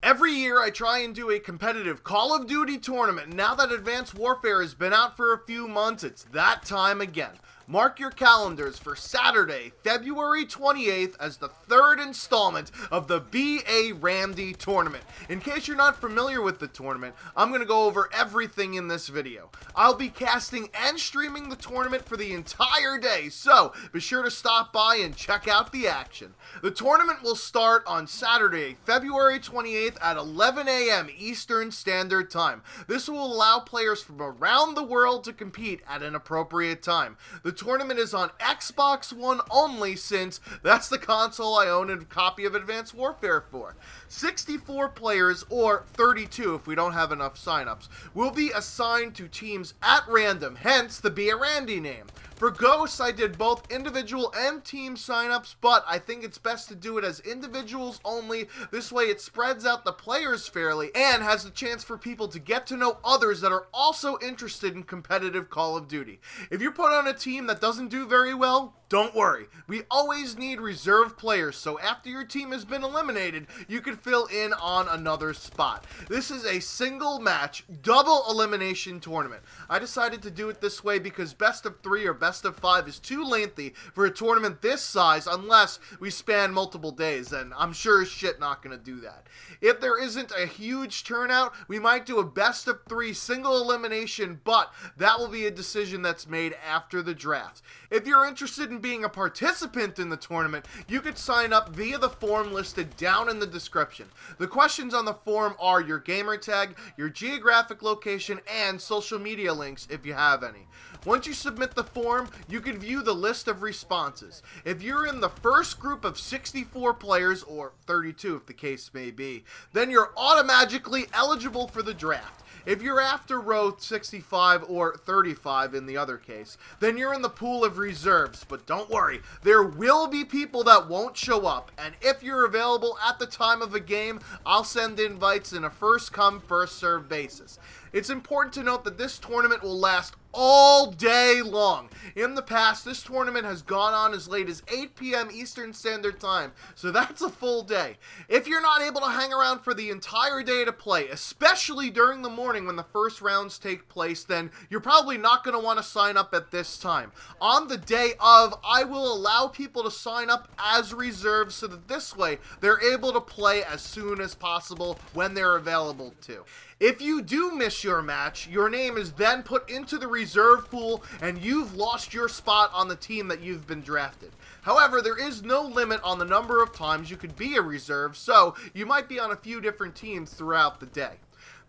Every year I try and do a competitive Call of Duty tournament, and now that Advanced Warfare has been out for a few months, it's that time again. Mark your calendars for Saturday, February 28th as the third installment of the B.A. Randy tournament. In case you're not familiar with the tournament, I'm going to go over everything in this video. I'll be casting and streaming the tournament for the entire day, so be sure to stop by and check out the action. The tournament will start on Saturday, February 28th at 11 a.m. Eastern Standard Time. This will allow players from around the world to compete at an appropriate time. The tournament is on Xbox One only, since that's the console I own a copy of Advanced Warfare for. 64 players, or 32 if we don't have enough signups, will be assigned to teams at random, hence the Be a Randy name. For Ghosts, I did both individual and team signups, but I think it's best to do it as individuals only. This way it spreads out the players fairly and has the chance for people to get to know others that are also interested in competitive Call of Duty. If you're put on a team that doesn't do very well, don't worry. We always need reserve players, so after your team has been eliminated, you can fill in on another spot. This is a single match, double elimination tournament. I decided to do it this way because best of 3 or best of 5 is too lengthy for a tournament this size unless we span multiple days, and I'm sure as shit not going to do that. If there isn't a huge turnout, we might do a best of 3 single elimination, but that will be a decision that's made after the draft. If you're interested in being a participant in the tournament, you could sign up via the form listed down in the description. The questions on the form are your gamer tag, your geographic location, and social media links if you have any. Once you submit the form, you can view the list of responses. If you're in the first group of 64 players, or 32 if the case may be, then you're automatically eligible for the draft. If you're after row 65 or 35 in the other case, then you're in the pool of reserves. But don't worry, there will be people that won't show up, and if you're available at the time of a game, I'll send invites in a first come, first served basis. It's important to note that this tournament will last all day long. In the past, this tournament has gone on as late as 8 p.m. Eastern Standard Time, so that's a full day. If you're not able to hang around for the entire day to play, especially during the morning when the first rounds take place, then you're probably not going to want to sign up at this time. On the day of, I will allow people to sign up as reserves so that this way they're able to play as soon as possible when they're available to. If you do miss your match, your name is then put into the reserve pool and you've lost your spot on the team that you've been drafted. However, there is no limit on the number of times you could be a reserve, so you might be on a few different teams throughout the day.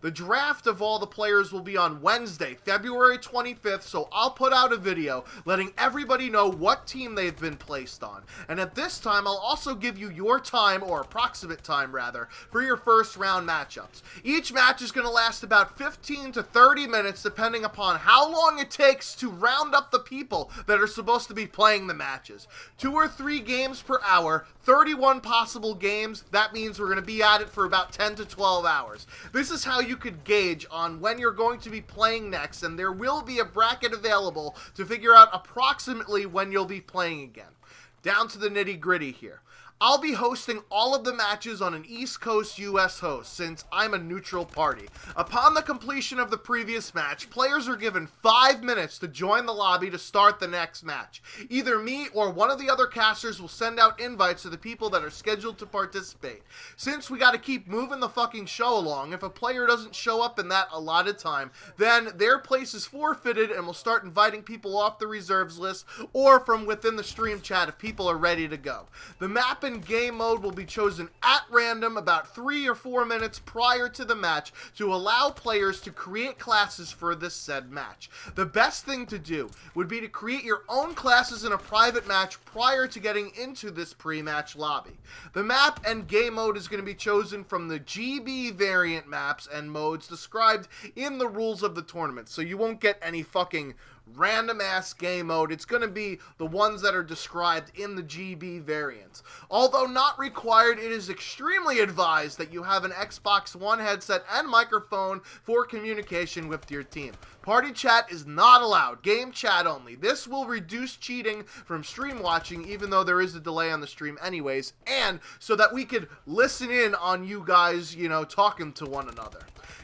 The draft of all the players will be on Wednesday, February 25th, so I'll put out a video letting everybody know what team they've been placed on. And at this time, I'll also give you your time, or approximate time rather, for your first round matchups. Each match is going to last about 15 to 30 minutes depending upon how long it takes to round up the people that are supposed to be playing the matches. 2 or 3 games per hour, 31 possible games. That means we're going to be at it for about 10 to 12 hours. This is how you could gauge on when you're going to be playing next, and there will be a bracket available to figure out approximately when you'll be playing again. Down to the nitty-gritty here. I'll be hosting all of the matches on an East Coast US host, since I'm a neutral party. Upon the completion of the previous match, players are given 5 minutes to join the lobby to start the next match. Either me or one of the other casters will send out invites to the people that are scheduled to participate. Since we gotta keep moving the fucking show along, if a player doesn't show up in that allotted time, then their place is forfeited and we'll start inviting people off the reserves list or from within the stream chat if people are ready to go. The map and game mode will be chosen at random about 3 or 4 minutes prior to the match to allow players to create classes for this said match. The best thing to do would be to create your own classes in a private match prior to getting into this pre-match lobby. The map and game mode is going to be chosen from the GB variant maps and modes described in the rules of the tournament, so you won't get any fucking random ass game mode. It's going to be the ones that are described in the GB variants. Although not required, it is extremely advised that you have an Xbox One headset and microphone for communication with your team. Party chat is not allowed, game chat only. This will reduce cheating from stream watching, even though there is a delay on the stream anyways, and so that we could listen in on you guys, talking to one another.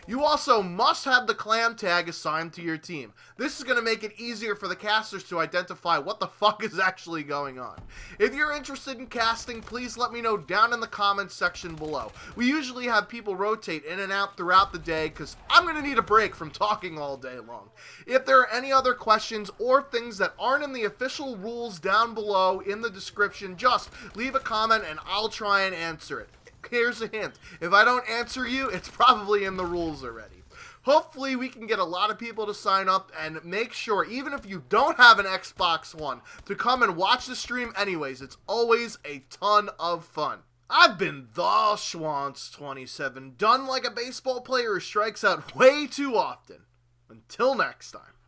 You also must have the clan tag assigned to your team. This is going to make it easier for the casters to identify what the fuck is actually going on. If you're interested in casting, please let me know down in the comments section below. We usually have people rotate in and out throughout the day because I'm going to need a break from talking all day long. If there are any other questions or things that aren't in the official rules down below in the description, just leave a comment and I'll try and answer it. Here's a hint. If I don't answer you, it's probably in the rules already. Hopefully we can get a lot of people to sign up and make sure, even if you don't have an Xbox One, to come and watch the stream anyways. It's always a ton of fun. I've been the Schwantz27, done like a baseball player who strikes out way too often. Until next time.